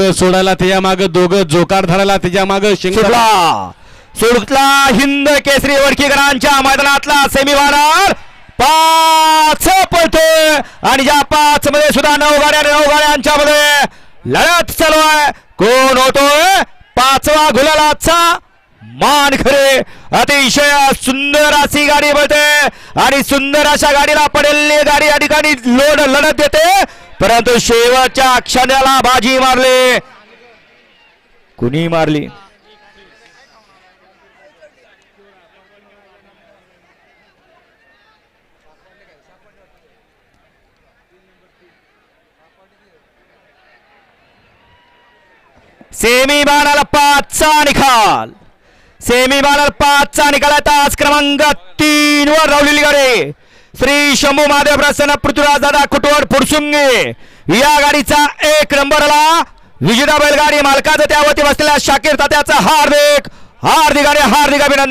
दोघं सोडायला त्याच्या माग, दोघं जोकार धरायला त्याच्या माग. सुटला हिंद केसरी वडकीकरांच्या मैदानातला सेमीफायनल. 5 पळतोय आणि ज्या 5 मध्ये सुद्धा 9 गाड्यांच्या मध्ये लढत चालू आहे. कोण होतोय 5वा गुलालाचा मान खरे. अतिशय सुंदर अशी गाडी पळते आणि सुंदर अशा गाडीला पडेल गाडी या ठिकाणी लोड लढत देते, परंतु शेवटच्या क्षणाला बाजी मारली. कुणी मारली? सेमीफायनल 5चा निकाल. सेमीफायनल 5चा निकाल. तास क्रमांक 3 वर रावलेली गाडी श्री शंभू महादेव प्रसन्न पृथ्वीराज दादा कुटवड फुरसुंगे या गाडीचा 1 नंबरला विजेता बैलगाडी मालकाचं त्यावरती बसलेल्या शाकीर तात्याचा हार्दिक अभिनंदन.